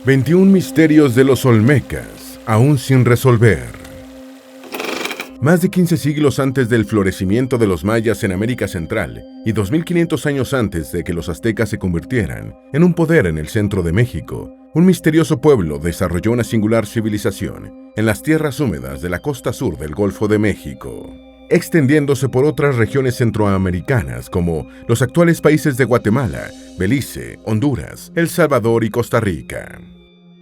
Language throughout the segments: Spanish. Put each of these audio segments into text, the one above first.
21 misterios de los Olmecas, aún sin resolver. Más de 15 siglos antes del florecimiento de los mayas en América Central y 2500 años antes de que los aztecas se convirtieran en un poder en el centro de México, un misterioso pueblo desarrolló una singular civilización en las tierras húmedas de la costa sur del Golfo de México, extendiéndose por otras regiones centroamericanas como los actuales países de Guatemala, Belice, Honduras, El Salvador y Costa Rica.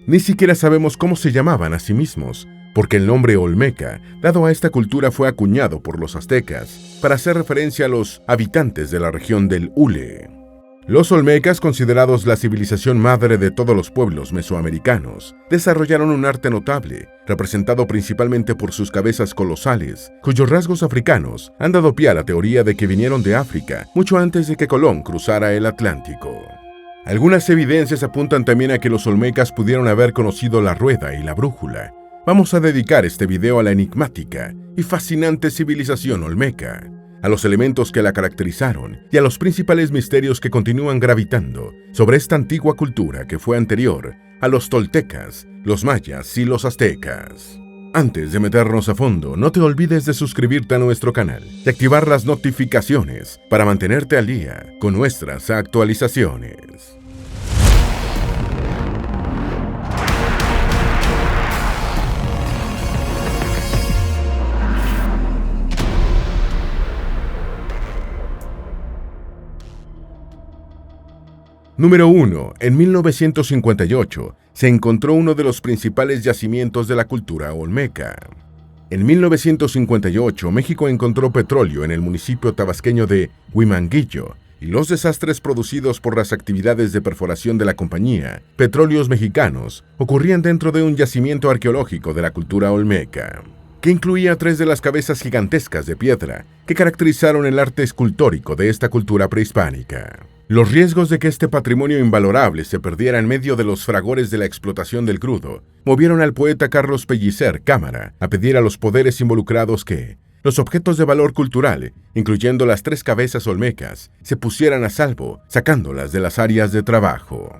Ni siquiera sabemos cómo se llamaban a sí mismos, porque el nombre Olmeca, dado a esta cultura, fue acuñado por los aztecas para hacer referencia a los habitantes de la región del Hule. Los Olmecas, considerados la civilización madre de todos los pueblos mesoamericanos, desarrollaron un arte notable, representado principalmente por sus cabezas colosales, cuyos rasgos africanos han dado pie a la teoría de que vinieron de África mucho antes de que Colón cruzara el Atlántico. Algunas evidencias apuntan también a que los Olmecas pudieron haber conocido la rueda y la brújula. Vamos a dedicar este video a la enigmática y fascinante civilización olmeca, a los elementos que la caracterizaron y a los principales misterios que continúan gravitando sobre esta antigua cultura que fue anterior a los toltecas, los mayas y los aztecas. Antes de meternos a fondo, no te olvides de suscribirte a nuestro canal y activar las notificaciones para mantenerte al día con nuestras actualizaciones. Número 1. En 1958 se encontró uno de los principales yacimientos de la cultura olmeca. En 1958, México encontró petróleo en el municipio tabasqueño de Huimanguillo, y los desastres producidos por las actividades de perforación de la compañía Petróleos Mexicanos ocurrían dentro de un yacimiento arqueológico de la cultura olmeca, que incluía 3 de las cabezas gigantescas de piedra que caracterizaron el arte escultórico de esta cultura prehispánica. Los riesgos de que este patrimonio invalorable se perdiera en medio de los fragores de la explotación del crudo movieron al poeta Carlos Pellicer Cámara a pedir a los poderes involucrados que los objetos de valor cultural, incluyendo las 3 cabezas olmecas, se pusieran a salvo, sacándolas de las áreas de trabajo.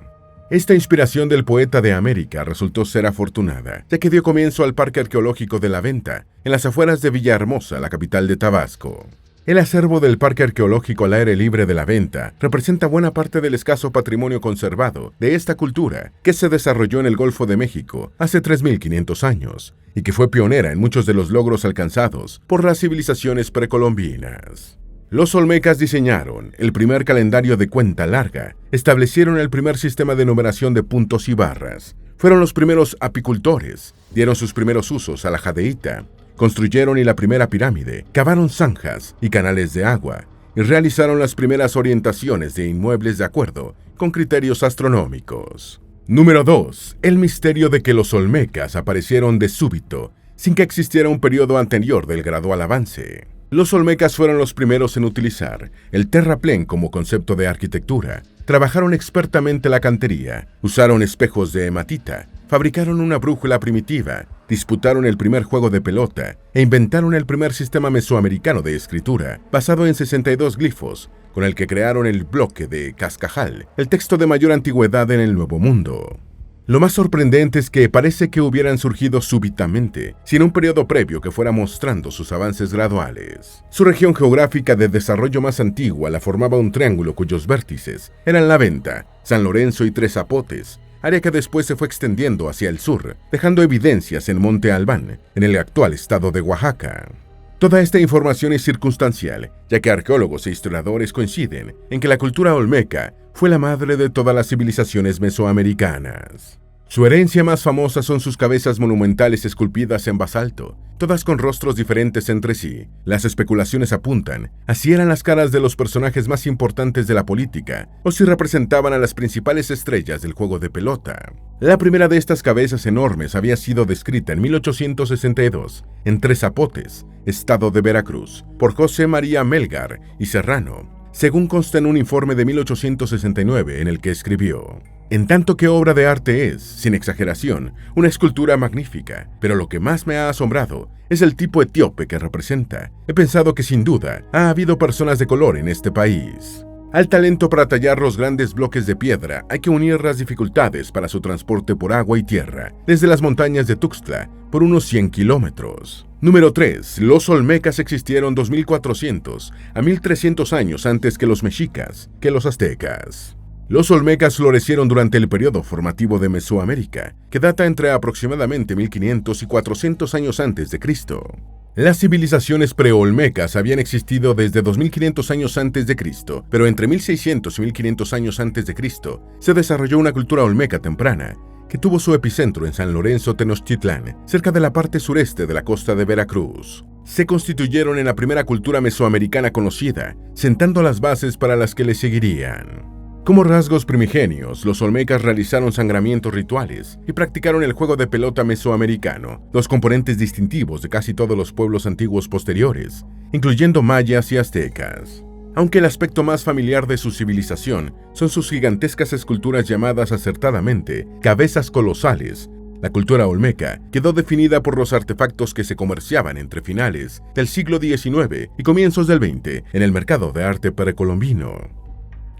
Esta inspiración del poeta de América resultó ser afortunada, ya que dio comienzo al Parque Arqueológico de La Venta, en las afueras de Villahermosa, la capital de Tabasco. El acervo del Parque Arqueológico al aire libre de La Venta representa buena parte del escaso patrimonio conservado de esta cultura que se desarrolló en el Golfo de México hace 3.500 años y que fue pionera en muchos de los logros alcanzados por las civilizaciones precolombinas. Los olmecas diseñaron el primer calendario de cuenta larga, establecieron el primer sistema de numeración de puntos y barras, fueron los primeros apicultores, dieron sus primeros usos a la jadeíta, construyeron la primera pirámide, cavaron zanjas y canales de agua y realizaron las primeras orientaciones de inmuebles de acuerdo con criterios astronómicos. Número 2. El misterio de que los olmecas aparecieron de súbito, sin que existiera un periodo anterior del gradual avance. Los olmecas fueron los primeros en utilizar el terraplén como concepto de arquitectura, trabajaron expertamente la cantería, usaron espejos de hematita, fabricaron una brújula primitiva, disputaron el primer juego de pelota e inventaron el primer sistema mesoamericano de escritura, basado en 62 glifos, con el que crearon el bloque de Cascajal, el texto de mayor antigüedad en el Nuevo Mundo. Lo más sorprendente es que parece que hubieran surgido súbitamente, sin un periodo previo que fuera mostrando sus avances graduales. Su región geográfica de desarrollo más antigua la formaba un triángulo cuyos vértices eran La Venta, San Lorenzo y Tres Zapotes, área que después se fue extendiendo hacia el sur, dejando evidencias en Monte Albán, en el actual estado de Oaxaca. Toda esta información es circunstancial, ya que arqueólogos e historiadores coinciden en que la cultura olmeca fue la madre de todas las civilizaciones mesoamericanas. Su herencia más famosa son sus cabezas monumentales esculpidas en basalto, todas con rostros diferentes entre sí. Las especulaciones apuntan a si eran las caras de los personajes más importantes de la política o si representaban a las principales estrellas del juego de pelota. La primera de estas cabezas enormes había sido descrita en 1862 en Tres Zapotes, estado de Veracruz, por José María Melgar y Serrano, según consta en un informe de 1869 en el que escribió: en tanto que obra de arte es, sin exageración, una escultura magnífica, pero lo que más me ha asombrado es el tipo etíope que representa. He pensado que sin duda ha habido personas de color en este país. Al talento para tallar los grandes bloques de piedra hay que unir las dificultades para su transporte por agua y tierra, desde las montañas de Tuxtla, por unos 100 kilómetros. Número 3. Los olmecas existieron 2400 a 1300 años antes que los mexicas, que los aztecas. Los olmecas florecieron durante el periodo formativo de Mesoamérica, que data entre aproximadamente 1500 y 400 años antes de Cristo. Las civilizaciones preolmecas habían existido desde 2500 años antes de Cristo, pero entre 1600 y 1500 años antes de Cristo se desarrolló una cultura olmeca temprana, que tuvo su epicentro en San Lorenzo Tenochtitlán, cerca de la parte sureste de la costa de Veracruz. Se constituyeron en la primera cultura mesoamericana conocida, sentando las bases para las que le seguirían. Como rasgos primigenios, los olmecas realizaron sangramientos rituales y practicaron el juego de pelota mesoamericano, dos componentes distintivos de casi todos los pueblos antiguos posteriores, incluyendo mayas y aztecas. Aunque el aspecto más familiar de su civilización son sus gigantescas esculturas llamadas acertadamente cabezas colosales, la cultura olmeca quedó definida por los artefactos que se comerciaban entre finales del siglo XIX y comienzos del XX en el mercado de arte precolombino.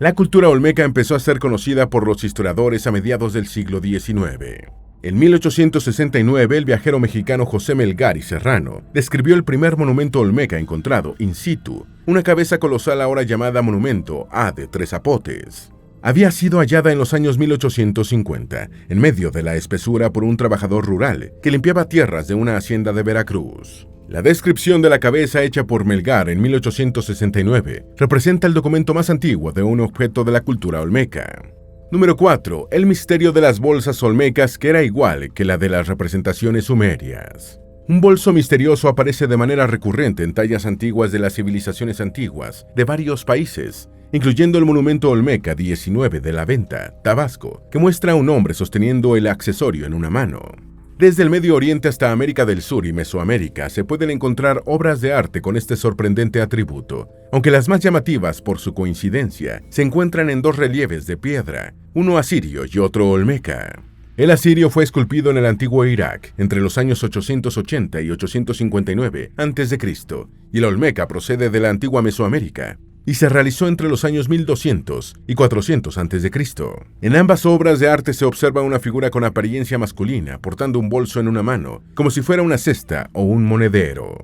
La cultura olmeca empezó a ser conocida por los historiadores a mediados del siglo XIX. En 1869, el viajero mexicano José Melgar y Serrano describió el primer monumento olmeca encontrado in situ, una cabeza colosal ahora llamada Monumento A de Tres Zapotes. Había sido hallada en los años 1850, en medio de la espesura por un trabajador rural que limpiaba tierras de una hacienda de Veracruz. La descripción de la cabeza hecha por Melgar en 1869 representa el documento más antiguo de un objeto de la cultura olmeca. Número 4. El misterio de las bolsas olmecas, que era igual que la de las representaciones sumerias. Un bolso misterioso aparece de manera recurrente en tallas antiguas de las civilizaciones antiguas de varios países, incluyendo el monumento olmeca 19 de La Venta, Tabasco, que muestra a un hombre sosteniendo el accesorio en una mano. Desde el Medio Oriente hasta América del Sur y Mesoamérica se pueden encontrar obras de arte con este sorprendente atributo, aunque las más llamativas por su coincidencia se encuentran en dos relieves de piedra, uno asirio y otro olmeca. El asirio fue esculpido en el antiguo Irak entre los años 880 y 859 a.C., y el olmeca procede de la antigua Mesoamérica y se realizó entre los años 1200 y 400 a.C. En ambas obras de arte se observa una figura con apariencia masculina portando un bolso en una mano, como si fuera una cesta o un monedero.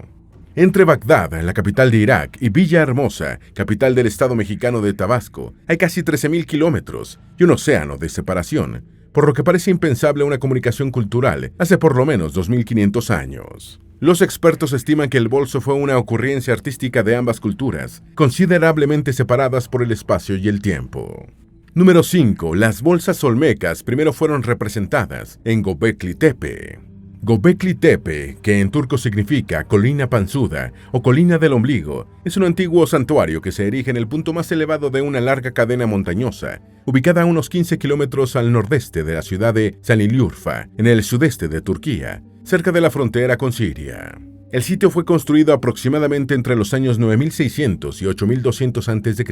Entre Bagdad, la capital de Irak, y Villahermosa, capital del estado mexicano de Tabasco, hay casi 13.000 kilómetros y un océano de separación, por lo que parece impensable una comunicación cultural hace por lo menos 2.500 años. Los expertos estiman que el bolso fue una ocurrencia artística de ambas culturas, considerablemente separadas por el espacio y el tiempo. Número 5. Las bolsas olmecas primero fueron representadas en Göbekli Tepe. Göbekli Tepe, que en turco significa colina panzuda o colina del ombligo, es un antiguo santuario que se erige en el punto más elevado de una larga cadena montañosa, ubicada a unos 15 kilómetros al nordeste de la ciudad de Şanlıurfa, en el sudeste de Turquía, cerca de la frontera con Siria. El sitio fue construido aproximadamente entre los años 9600 y 8200 a.C.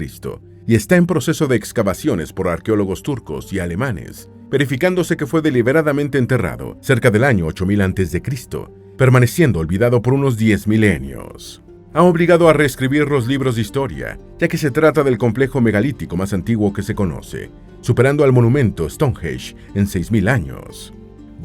y está en proceso de excavaciones por arqueólogos turcos y alemanes, verificándose que fue deliberadamente enterrado cerca del año 8000 a.C., permaneciendo olvidado por unos 10 milenios. Ha obligado a reescribir los libros de historia, ya que se trata del complejo megalítico más antiguo que se conoce, superando al monumento Stonehenge en 6000 años.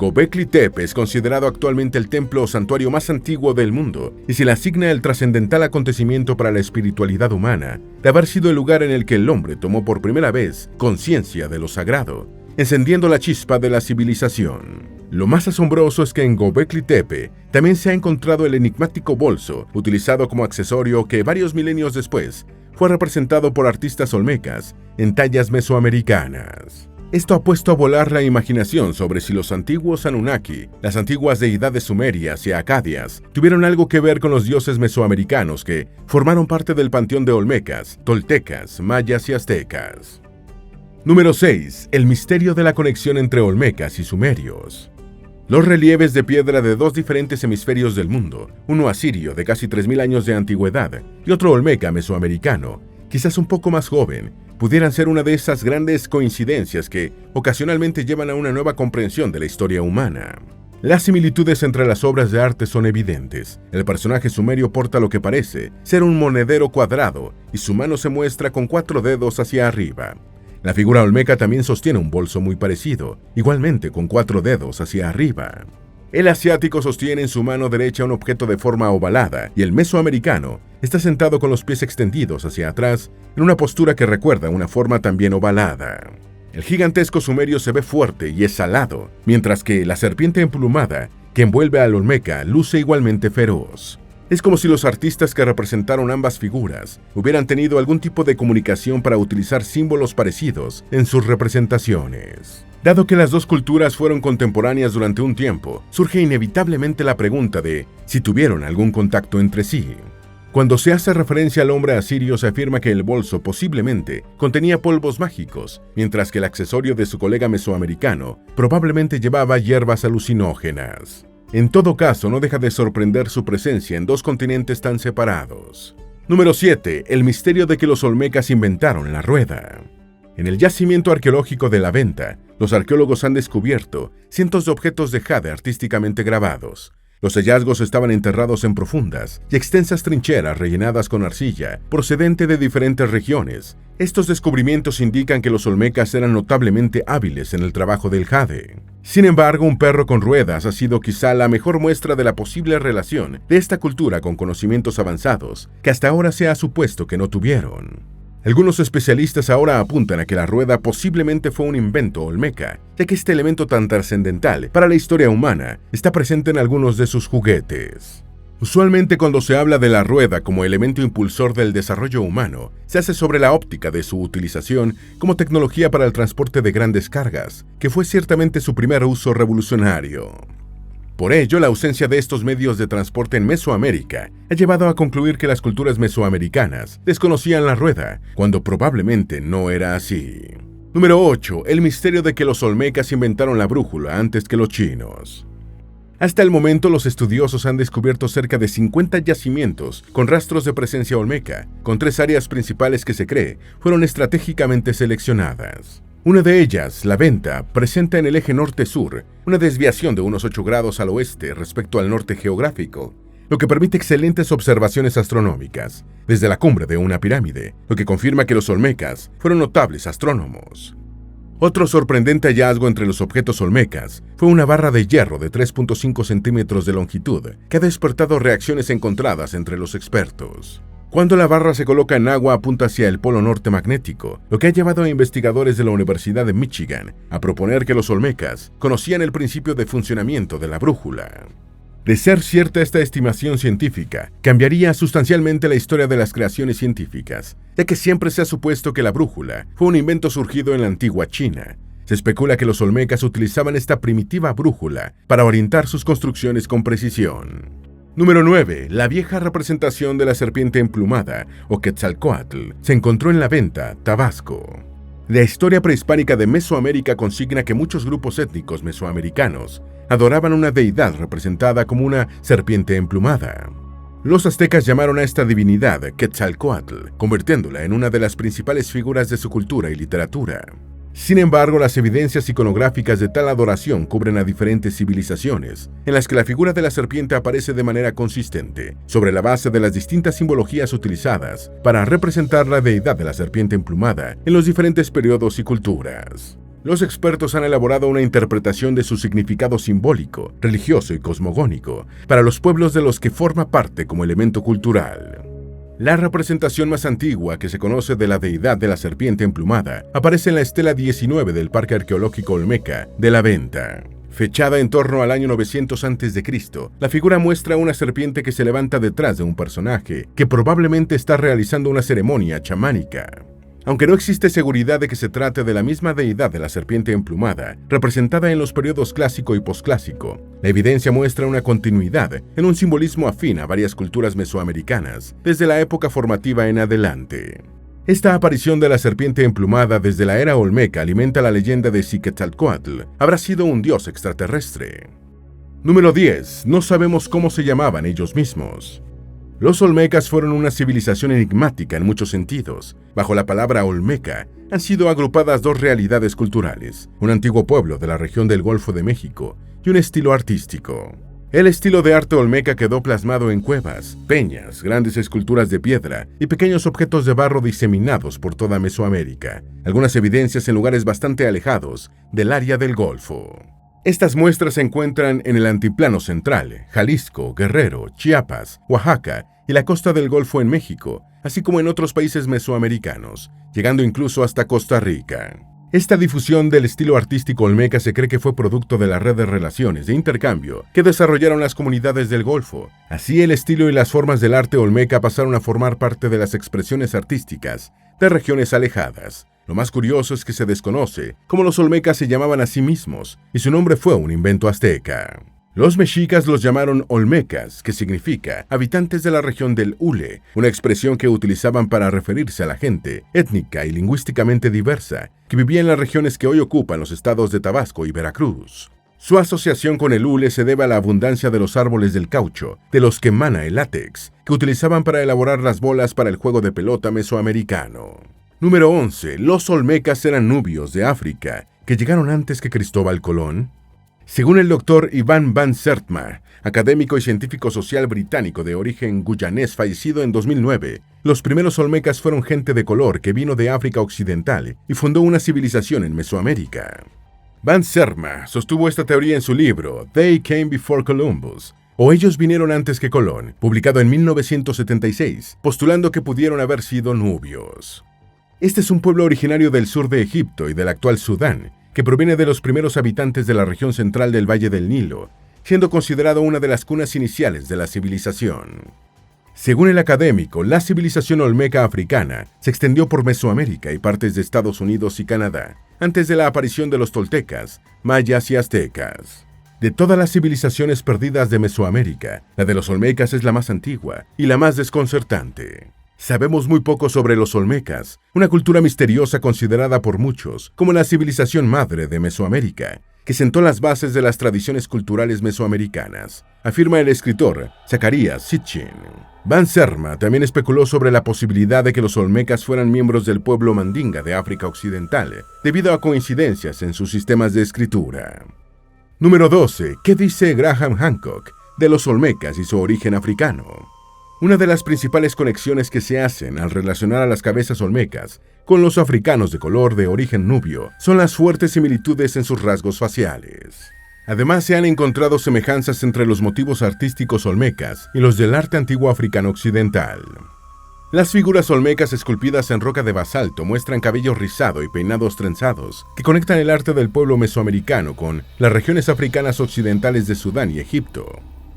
Göbekli Tepe es considerado actualmente el templo o santuario más antiguo del mundo y se le asigna el trascendental acontecimiento para la espiritualidad humana de haber sido el lugar en el que el hombre tomó por primera vez conciencia de lo sagrado, encendiendo la chispa de la civilización. Lo más asombroso es que en Göbekli Tepe también se ha encontrado el enigmático bolso, utilizado como accesorio que varios milenios después fue representado por artistas olmecas en tallas mesoamericanas. Esto ha puesto a volar la imaginación sobre si los antiguos Anunnaki, las antiguas deidades sumerias y acadias, tuvieron algo que ver con los dioses mesoamericanos que formaron parte del panteón de olmecas, toltecas, mayas y aztecas. Número 6. El misterio de la conexión entre olmecas y sumerios. Los relieves de piedra de dos diferentes hemisferios del mundo, uno asirio de casi 3000 años de antigüedad y otro olmeca mesoamericano, quizás un poco más joven, pudieran ser una de esas grandes coincidencias que ocasionalmente llevan a una nueva comprensión de la historia humana. Las similitudes entre las obras de arte son evidentes. El personaje sumerio porta lo que parece ser un monedero cuadrado y su mano se muestra con 4 dedos hacia arriba. La figura olmeca también sostiene un bolso muy parecido, igualmente con 4 dedos hacia arriba. El asiático sostiene en su mano derecha un objeto de forma ovalada y el mesoamericano está sentado con los pies extendidos hacia atrás en una postura que recuerda una forma también ovalada. El gigantesco sumerio se ve fuerte y es alado, mientras que la serpiente emplumada, que envuelve al olmeca, luce igualmente feroz. Es como si los artistas que representaron ambas figuras hubieran tenido algún tipo de comunicación para utilizar símbolos parecidos en sus representaciones. Dado que las dos culturas fueron contemporáneas durante un tiempo, surge inevitablemente la pregunta de si tuvieron algún contacto entre sí. Cuando se hace referencia al hombre asirio, se afirma que el bolso posiblemente contenía polvos mágicos, mientras que el accesorio de su colega mesoamericano probablemente llevaba hierbas alucinógenas. En todo caso, no deja de sorprender su presencia en dos continentes tan separados. Número 7. El misterio de que los olmecas inventaron la rueda. En el yacimiento arqueológico de La Venta, los arqueólogos han descubierto cientos de objetos de jade artísticamente grabados. Los hallazgos estaban enterrados en profundas y extensas trincheras rellenadas con arcilla procedente de diferentes regiones. Estos descubrimientos indican que los olmecas eran notablemente hábiles en el trabajo del jade. Sin embargo, un perro con ruedas ha sido quizá la mejor muestra de la posible relación de esta cultura con conocimientos avanzados que hasta ahora se ha supuesto que no tuvieron. Algunos especialistas ahora apuntan a que la rueda posiblemente fue un invento olmeca, ya que este elemento tan trascendental para la historia humana está presente en algunos de sus juguetes. Usualmente cuando se habla de la rueda como elemento impulsor del desarrollo humano, se hace sobre la óptica de su utilización como tecnología para el transporte de grandes cargas, que fue ciertamente su primer uso revolucionario. Por ello, la ausencia de estos medios de transporte en Mesoamérica ha llevado a concluir que las culturas mesoamericanas desconocían la rueda, cuando probablemente no era así. Número 8. El misterio de que los olmecas inventaron la brújula antes que los chinos. Hasta el momento, los estudiosos han descubierto cerca de 50 yacimientos con rastros de presencia olmeca, con 3 áreas principales que se cree fueron estratégicamente seleccionadas. Una de ellas, La Venta, presenta en el eje norte-sur una desviación de unos 8 grados al oeste respecto al norte geográfico, lo que permite excelentes observaciones astronómicas desde la cumbre de una pirámide, lo que confirma que los olmecas fueron notables astrónomos. Otro sorprendente hallazgo entre los objetos olmecas fue una barra de hierro de 3.5 centímetros de longitud que ha despertado reacciones encontradas entre los expertos. Cuando la barra se coloca en agua, apunta hacia el polo norte magnético, lo que ha llevado a investigadores de la Universidad de Michigan a proponer que los olmecas conocían el principio de funcionamiento de la brújula. De ser cierta esta estimación científica, cambiaría sustancialmente la historia de las creaciones científicas, ya que siempre se ha supuesto que la brújula fue un invento surgido en la antigua China. Se especula que los olmecas utilizaban esta primitiva brújula para orientar sus construcciones con precisión. Número 9. La vieja representación de la serpiente emplumada, o Quetzalcóatl, se encontró en La Venta, Tabasco. La historia prehispánica de Mesoamérica consigna que muchos grupos étnicos mesoamericanos adoraban una deidad representada como una serpiente emplumada. Los aztecas llamaron a esta divinidad Quetzalcóatl, convirtiéndola en una de las principales figuras de su cultura y literatura. Sin embargo, las evidencias iconográficas de tal adoración cubren a diferentes civilizaciones, en las que la figura de la serpiente aparece de manera consistente, sobre la base de las distintas simbologías utilizadas para representar la deidad de la serpiente emplumada en los diferentes periodos y culturas. Los expertos han elaborado una interpretación de su significado simbólico, religioso y cosmogónico para los pueblos de los que forma parte como elemento cultural. La representación más antigua que se conoce de la deidad de la serpiente emplumada aparece en la estela 19 del Parque Arqueológico Olmeca de La Venta. Fechada en torno al año 900 a.C., la figura muestra una serpiente que se levanta detrás de un personaje que probablemente está realizando una ceremonia chamánica. Aunque no existe seguridad de que se trate de la misma deidad de la serpiente emplumada, representada en los periodos clásico y posclásico, la evidencia muestra una continuidad en un simbolismo afín a varias culturas mesoamericanas desde la época formativa en adelante. Esta aparición de la serpiente emplumada desde la era olmeca alimenta la leyenda de si Quetzalcóatl habrá sido un dios extraterrestre. Número 10. No sabemos cómo se llamaban ellos mismos. Los olmecas fueron una civilización enigmática en muchos sentidos. Bajo la palabra olmeca han sido agrupadas dos realidades culturales: un antiguo pueblo de la región del Golfo de México y un estilo artístico. El estilo de arte olmeca quedó plasmado en cuevas, peñas, grandes esculturas de piedra y pequeños objetos de barro diseminados por toda Mesoamérica, algunas evidencias en lugares bastante alejados del área del Golfo. Estas muestras se encuentran en el Altiplano Central, Jalisco, Guerrero, Chiapas, Oaxaca y la costa del Golfo en México, así como en otros países mesoamericanos, llegando incluso hasta Costa Rica. Esta difusión del estilo artístico olmeca se cree que fue producto de la red de relaciones de intercambio que desarrollaron las comunidades del Golfo. Así, el estilo y las formas del arte olmeca pasaron a formar parte de las expresiones artísticas de regiones alejadas. Lo más curioso es que se desconoce cómo los olmecas se llamaban a sí mismos, y su nombre fue un invento azteca. Los mexicas los llamaron olmecas, que significa habitantes de la región del Hule, una expresión que utilizaban para referirse a la gente étnica y lingüísticamente diversa que vivía en las regiones que hoy ocupan los estados de Tabasco y Veracruz. Su asociación con el hule se debe a la abundancia de los árboles del caucho, de los que emana el látex, que utilizaban para elaborar las bolas para el juego de pelota mesoamericano. Número 11. Los olmecas eran nubios de África, que llegaron antes que Cristóbal Colón. Según el doctor Ivan van Sertima, académico y científico social británico de origen guyanés fallecido en 2009, los primeros olmecas fueron gente de color que vino de África Occidental y fundó una civilización en Mesoamérica. Van Sertima sostuvo esta teoría en su libro They Came Before Columbus, o Ellos vinieron antes que Colón, publicado en 1976, postulando que pudieron haber sido nubios. Este es un pueblo originario del sur de Egipto y del actual Sudán, que proviene de los primeros habitantes de la región central del Valle del Nilo, siendo considerado una de las cunas iniciales de la civilización. Según el académico, la civilización olmeca africana se extendió por Mesoamérica y partes de Estados Unidos y Canadá, antes de la aparición de los toltecas, mayas y aztecas. De todas las civilizaciones perdidas de Mesoamérica, la de los olmecas es la más antigua y la más desconcertante. Sabemos muy poco sobre los olmecas, una cultura misteriosa considerada por muchos como la civilización madre de Mesoamérica, que sentó las bases de las tradiciones culturales mesoamericanas, afirma el escritor Zacarías Sitchin. Van Sertima también especuló sobre la posibilidad de que los olmecas fueran miembros del pueblo mandinga de África Occidental, debido a coincidencias en sus sistemas de escritura. Número 12. ¿Qué dice Graham Hancock de los olmecas y su origen africano? Una de las principales conexiones que se hacen al relacionar a las cabezas olmecas con los africanos de color de origen nubio son las fuertes similitudes en sus rasgos faciales. Además, se han encontrado semejanzas entre los motivos artísticos olmecas y los del arte antiguo africano occidental. Las figuras olmecas esculpidas en roca de basalto muestran cabello rizado y peinados trenzados que conectan el arte del pueblo mesoamericano con las regiones africanas occidentales de Sudán y Egipto.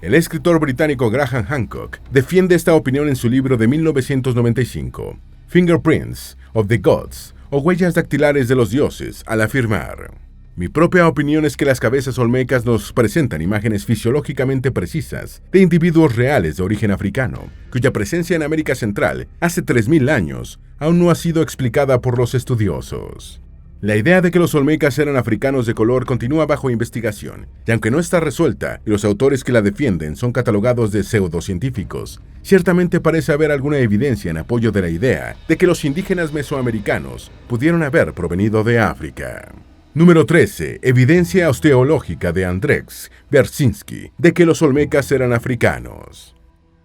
El escritor británico Graham Hancock defiende esta opinión en su libro de 1995, Fingerprints of the Gods, o Huellas dactilares de los dioses, al afirmar: mi propia opinión es que las cabezas olmecas nos presentan imágenes fisiológicamente precisas de individuos reales de origen africano, cuya presencia en América Central hace 3000 años aún no ha sido explicada por los estudiosos. La idea de que los olmecas eran africanos de color continúa bajo investigación, y aunque no está resuelta y los autores que la defienden son catalogados de pseudocientíficos, ciertamente parece haber alguna evidencia en apoyo de la idea de que los indígenas mesoamericanos pudieron haber provenido de África. Número 13. Evidencia osteológica de Andrzej Berczyński de que los olmecas eran africanos.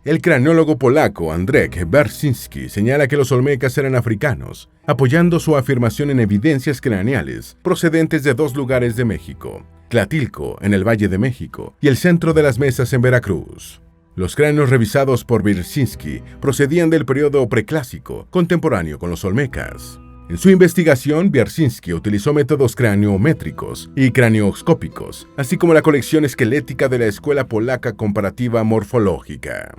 El craneólogo polaco Andrzej Berczyński señala que los olmecas eran africanos, apoyando su afirmación en evidencias craneales procedentes de dos lugares de México, Tlatilco, en el Valle de México, y el centro de las Mesas en Veracruz. Los cráneos revisados por Berczyński procedían del periodo preclásico, contemporáneo con los olmecas. En su investigación, Berczyński utilizó métodos craneométricos y craneoscópicos, así como la colección esquelética de la Escuela Polaca Comparativa Morfológica.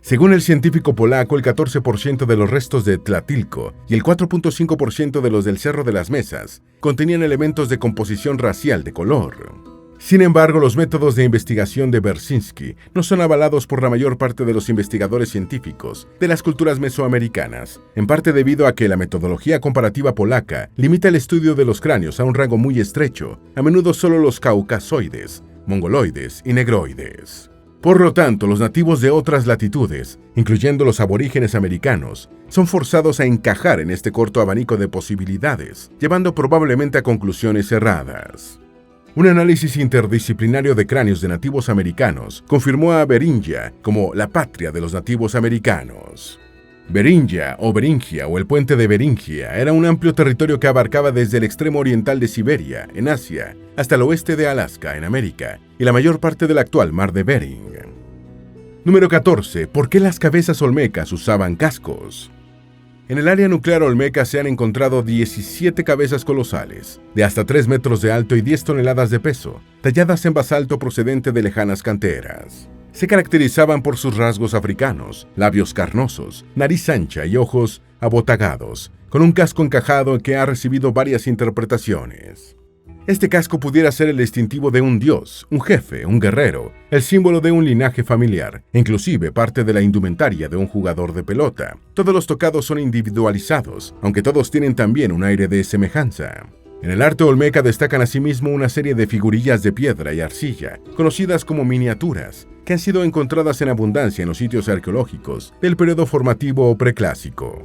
Según el científico polaco, el 14% de los restos de Tlatilco y el 4.5% de los del Cerro de las Mesas contenían elementos de composición racial de color. Sin embargo, los métodos de investigación de Berczyński no son avalados por la mayor parte de los investigadores científicos de las culturas mesoamericanas, en parte debido a que la metodología comparativa polaca limita el estudio de los cráneos a un rango muy estrecho, a menudo solo los caucasoides, mongoloides y negroides. Por lo tanto, los nativos de otras latitudes, incluyendo los aborígenes americanos, son forzados a encajar en este corto abanico de posibilidades, llevando probablemente a conclusiones erradas. Un análisis interdisciplinario de cráneos de nativos americanos confirmó a Beringia como la patria de los nativos americanos. Beringia o Beringia o el puente de Beringia era un amplio territorio que abarcaba desde el extremo oriental de Siberia, en Asia, hasta el oeste de Alaska, en América, y la mayor parte del actual mar de Bering. Número 14. ¿Por qué las cabezas olmecas usaban cascos? En el área nuclear olmeca se han encontrado 17 cabezas colosales, de hasta 3 metros de alto y 10 toneladas de peso, talladas en basalto procedente de lejanas canteras. Se caracterizaban por sus rasgos africanos, labios carnosos, nariz ancha y ojos abotagados, con un casco encajado que ha recibido varias interpretaciones. Este casco pudiera ser el distintivo de un dios, un jefe, un guerrero, el símbolo de un linaje familiar, inclusive parte de la indumentaria de un jugador de pelota. Todos los tocados son individualizados, aunque todos tienen también un aire de semejanza. En el arte olmeca destacan asimismo una serie de figurillas de piedra y arcilla, conocidas como miniaturas, que han sido encontradas en abundancia en los sitios arqueológicos del periodo formativo o preclásico.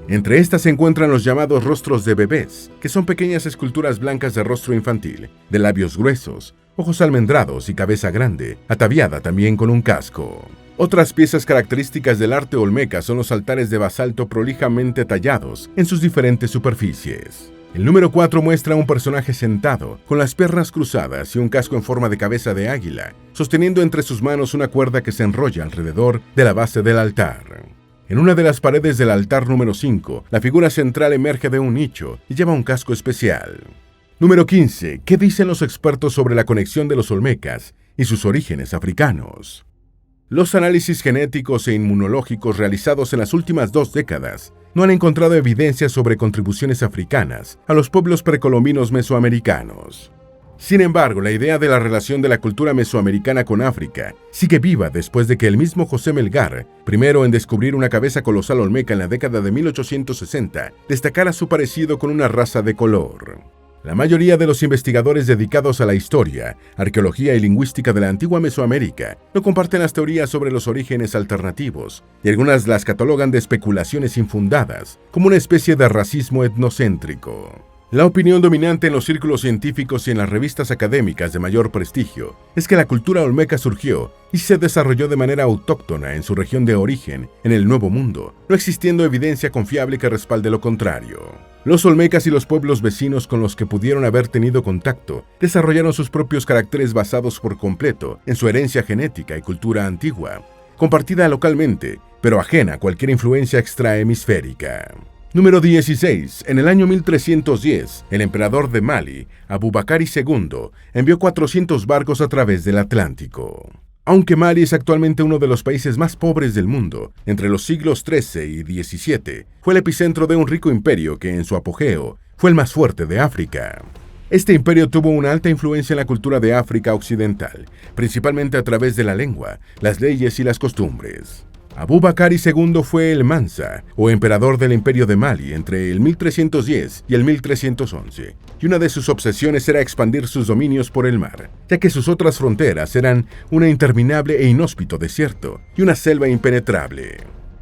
Entre estas se encuentran los llamados rostros de bebés, que son pequeñas esculturas blancas de rostro infantil, de labios gruesos, ojos almendrados y cabeza grande, ataviada también con un casco. Otras piezas características del arte olmeca son los altares de basalto prolijamente tallados en sus diferentes superficies. El número 4 muestra a un personaje sentado, con las piernas cruzadas y un casco en forma de cabeza de águila, sosteniendo entre sus manos una cuerda que se enrolla alrededor de la base del altar. En una de las paredes del altar número 5, la figura central emerge de un nicho y lleva un casco especial. Número 15. ¿Qué dicen los expertos sobre la conexión de los olmecas y sus orígenes africanos? Los análisis genéticos e inmunológicos realizados en las últimas 2 décadas no han encontrado evidencias sobre contribuciones africanas a los pueblos precolombinos mesoamericanos. Sin embargo, la idea de la relación de la cultura mesoamericana con África sigue viva después de que el mismo José Melgar, primero en descubrir una cabeza colosal olmeca en la década de 1860, destacara su parecido con una raza de color. La mayoría de los investigadores dedicados a la historia, arqueología y lingüística de la antigua Mesoamérica no comparten las teorías sobre los orígenes alternativos, y algunas las catalogan de especulaciones infundadas, como una especie de racismo etnocéntrico. La opinión dominante en los círculos científicos y en las revistas académicas de mayor prestigio es que la cultura olmeca surgió y se desarrolló de manera autóctona en su región de origen, en el Nuevo Mundo, no existiendo evidencia confiable que respalde lo contrario. Los olmecas y los pueblos vecinos con los que pudieron haber tenido contacto desarrollaron sus propios caracteres basados por completo en su herencia genética y cultura antigua, compartida localmente, pero ajena a cualquier influencia extrahemisférica. Número 16. En el año 1310, el emperador de Mali, Abubakar II, envió 400 barcos a través del Atlántico. Aunque Mali es actualmente uno de los países más pobres del mundo, entre los siglos XIII y XVII, fue el epicentro de un rico imperio que en su apogeo fue el más fuerte de África. Este imperio tuvo una alta influencia en la cultura de África occidental, principalmente a través de la lengua, las leyes y las costumbres. Abubakar II fue el Mansa, o emperador del Imperio de Mali, entre el 1310 y el 1311, y una de sus obsesiones era expandir sus dominios por el mar, ya que sus otras fronteras eran una interminable e inhóspito desierto y una selva impenetrable.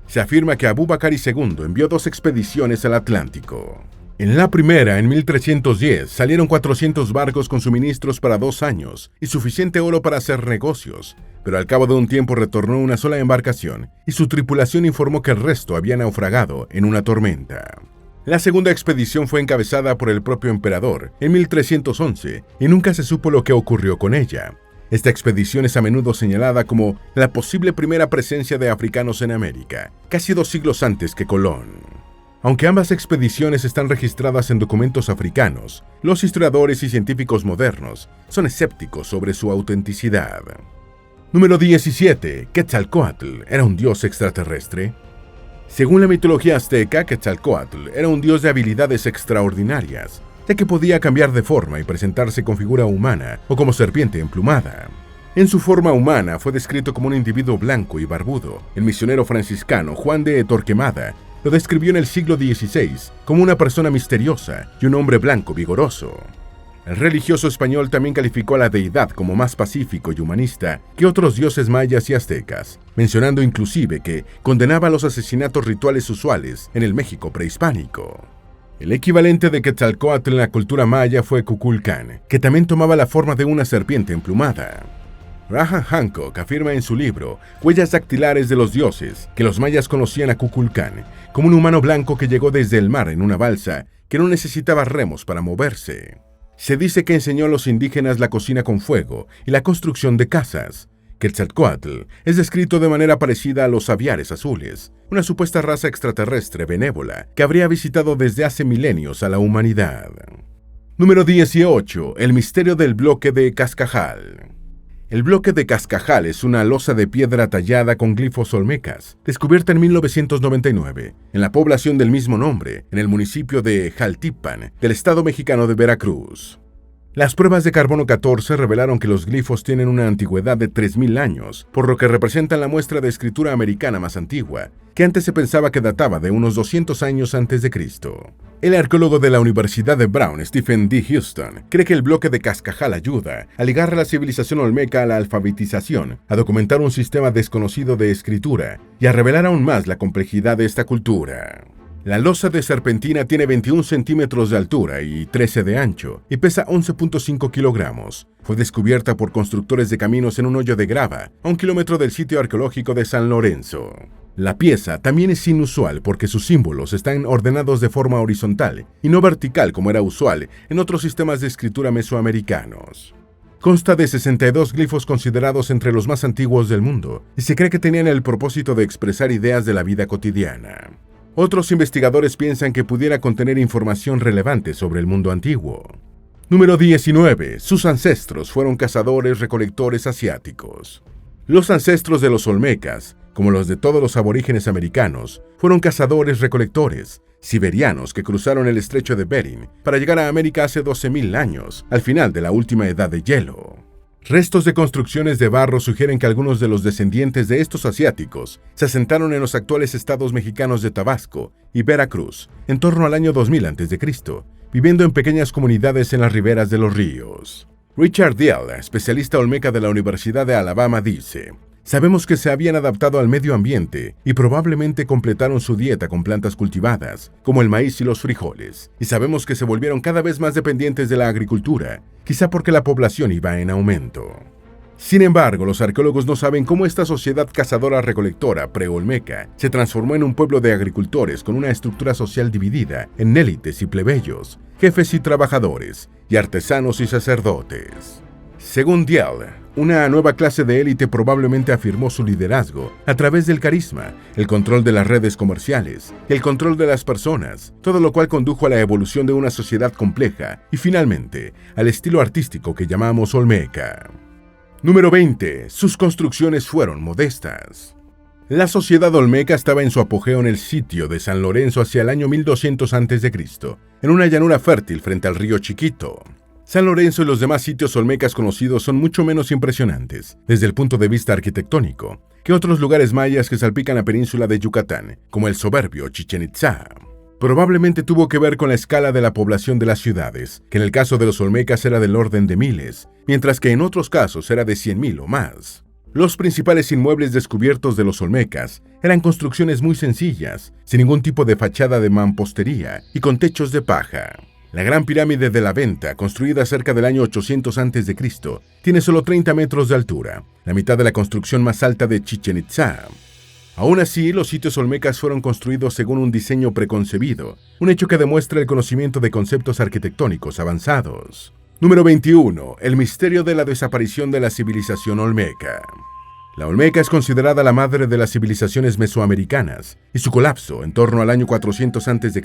Se afirma que Abubakar II envió 2 expediciones al Atlántico. En la primera, en 1310, salieron 400 barcos con suministros para 2 años y suficiente oro para hacer negocios, pero al cabo de un tiempo retornó una sola embarcación y su tripulación informó que el resto había naufragado en una tormenta. La segunda expedición fue encabezada por el propio emperador en 1311 y nunca se supo lo que ocurrió con ella. Esta expedición es a menudo señalada como la posible primera presencia de africanos en América, casi 2 siglos antes que Colón. Aunque ambas expediciones están registradas en documentos africanos, los historiadores y científicos modernos son escépticos sobre su autenticidad. Número 17. ¿Quetzalcóatl era un dios extraterrestre? Según la mitología azteca, Quetzalcóatl era un dios de habilidades extraordinarias, ya que podía cambiar de forma y presentarse con figura humana o como serpiente emplumada. En su forma humana fue descrito como un individuo blanco y barbudo. El misionero franciscano Juan de Torquemada lo describió en el siglo XVI como una persona misteriosa y un hombre blanco vigoroso. El religioso español también calificó a la deidad como más pacífico y humanista que otros dioses mayas y aztecas, mencionando inclusive que condenaba los asesinatos rituales usuales en el México prehispánico. El equivalente de Quetzalcóatl en la cultura maya fue Kukulcán, que también tomaba la forma de una serpiente emplumada. Graham Hancock afirma en su libro Huellas dactilares de los dioses que los mayas conocían a Kukulcán como un humano blanco que llegó desde el mar en una balsa que no necesitaba remos para moverse. Se dice que enseñó a los indígenas la cocina con fuego y la construcción de casas. Quetzalcóatl es descrito de manera parecida a los aviares azules, una supuesta raza extraterrestre benévola que habría visitado desde hace milenios a la humanidad. Número 18. El misterio del bloque de Cascajal. El bloque de Cascajal es una losa de piedra tallada con glifos olmecas, descubierta en 1999, en la población del mismo nombre, en el municipio de Jaltipan, del estado mexicano de Veracruz. Las pruebas de carbono 14 revelaron que los glifos tienen una antigüedad de 3.000 años, por lo que representan la muestra de escritura americana más antigua, que antes se pensaba que databa de unos 200 años antes de Cristo. El arqueólogo de la Universidad de Brown, Stephen D. Houston, cree que el bloque de Cascajal ayuda a ligar a la civilización olmeca a la alfabetización, a documentar un sistema desconocido de escritura y a revelar aún más la complejidad de esta cultura. La losa de serpentina tiene 21 centímetros de altura y 13 de ancho y pesa 11.5 kilogramos. Fue descubierta por constructores de caminos en un hoyo de grava a 1 kilómetro del sitio arqueológico de San Lorenzo. La pieza también es inusual porque sus símbolos están ordenados de forma horizontal y no vertical como era usual en otros sistemas de escritura mesoamericanos. Consta de 62 glifos considerados entre los más antiguos del mundo y se cree que tenían el propósito de expresar ideas de la vida cotidiana. Otros investigadores piensan que pudiera contener información relevante sobre el mundo antiguo. Número 19. Sus ancestros fueron cazadores-recolectores asiáticos. Los ancestros de los olmecas, como los de todos los aborígenes americanos, fueron cazadores-recolectores siberianos que cruzaron el estrecho de Bering para llegar a América hace 12.000 años, al final de la última edad de hielo. Restos de construcciones de barro sugieren que algunos de los descendientes de estos asiáticos se asentaron en los actuales estados mexicanos de Tabasco y Veracruz en torno al año 2000 a.C., viviendo en pequeñas comunidades en las riberas de los ríos. Richard Diel, especialista olmeca de la Universidad de Alabama, dice: sabemos que se habían adaptado al medio ambiente y probablemente completaron su dieta con plantas cultivadas, como el maíz y los frijoles, y sabemos que se volvieron cada vez más dependientes de la agricultura, quizá porque la población iba en aumento. Sin embargo, los arqueólogos no saben cómo esta sociedad cazadora-recolectora pre-olmeca se transformó en un pueblo de agricultores con una estructura social dividida en élites y plebeyos, jefes y trabajadores, y artesanos y sacerdotes. Según Diel, una nueva clase de élite probablemente afirmó su liderazgo a través del carisma, el control de las redes comerciales y el control de las personas, todo lo cual condujo a la evolución de una sociedad compleja y finalmente al estilo artístico que llamamos olmeca. Número 20. Sus construcciones fueron modestas. La sociedad olmeca estaba en su apogeo en el sitio de San Lorenzo hacia el año 1200 a.C., en una llanura fértil frente al río Chiquito. San Lorenzo y los demás sitios olmecas conocidos son mucho menos impresionantes, desde el punto de vista arquitectónico, que otros lugares mayas que salpican la península de Yucatán, como el soberbio Chichén Itzá. Probablemente tuvo que ver con la escala de la población de las ciudades, que en el caso de los olmecas era del orden de miles, mientras que en otros casos era de 100.000 o más. Los principales inmuebles descubiertos de los olmecas eran construcciones muy sencillas, sin ningún tipo de fachada de mampostería y con techos de paja. La Gran Pirámide de la Venta, construida cerca del año 800 a.C., tiene solo 30 metros de altura, la mitad de la construcción más alta de Chichén Itzá. Aún así, los sitios olmecas fueron construidos según un diseño preconcebido, un hecho que demuestra el conocimiento de conceptos arquitectónicos avanzados. Número 21. El misterio de la desaparición de la civilización olmeca. La olmeca es considerada la madre de las civilizaciones mesoamericanas, y su colapso en torno al año 400 a.C.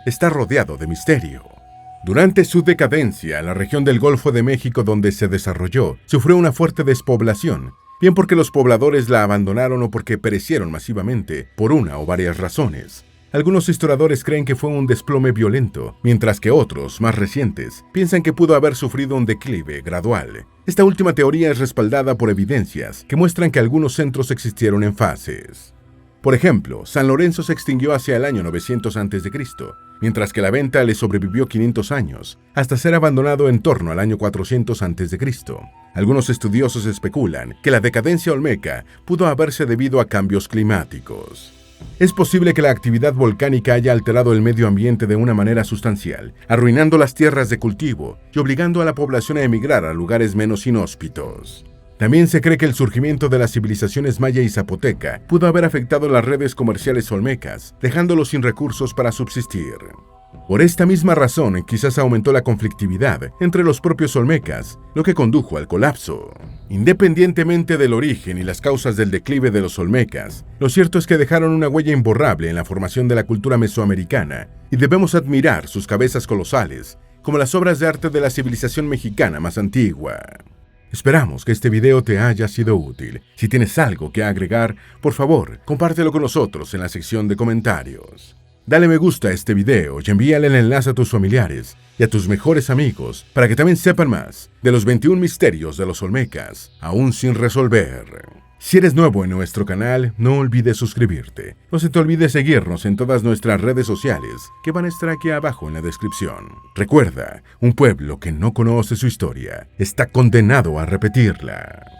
está rodeado de misterio. Durante su decadencia, la región del Golfo de México donde se desarrolló sufrió una fuerte despoblación, bien porque los pobladores la abandonaron o porque perecieron masivamente, por una o varias razones. Algunos historiadores creen que fue un desplome violento, mientras que otros, más recientes, piensan que pudo haber sufrido un declive gradual. Esta última teoría es respaldada por evidencias que muestran que algunos centros existieron en fases. Por ejemplo, San Lorenzo se extinguió hacia el año 900 a.C., mientras que la Venta le sobrevivió 500 años, hasta ser abandonado en torno al año 400 a.C. Algunos estudiosos especulan que la decadencia olmeca pudo haberse debido a cambios climáticos. Es posible que la actividad volcánica haya alterado el medio ambiente de una manera sustancial, arruinando las tierras de cultivo y obligando a la población a emigrar a lugares menos inhóspitos. También se cree que el surgimiento de las civilizaciones maya y zapoteca pudo haber afectado las redes comerciales olmecas, dejándolos sin recursos para subsistir. Por esta misma razón, quizás aumentó la conflictividad entre los propios olmecas, lo que condujo al colapso. Independientemente del origen y las causas del declive de los olmecas, lo cierto es que dejaron una huella imborrable en la formación de la cultura mesoamericana y debemos admirar sus cabezas colosales, como las obras de arte de la civilización mexicana más antigua. Esperamos que este video te haya sido útil. Si tienes algo que agregar, por favor, compártelo con nosotros en la sección de comentarios. Dale me gusta a este video y envíale el enlace a tus familiares y a tus mejores amigos para que también sepan más de los 21 misterios de los olmecas aún sin resolver. Si eres nuevo en nuestro canal, no olvides suscribirte. No se te olvide seguirnos en todas nuestras redes sociales, que van a estar aquí abajo en la descripción. Recuerda, un pueblo que no conoce su historia está condenado a repetirla.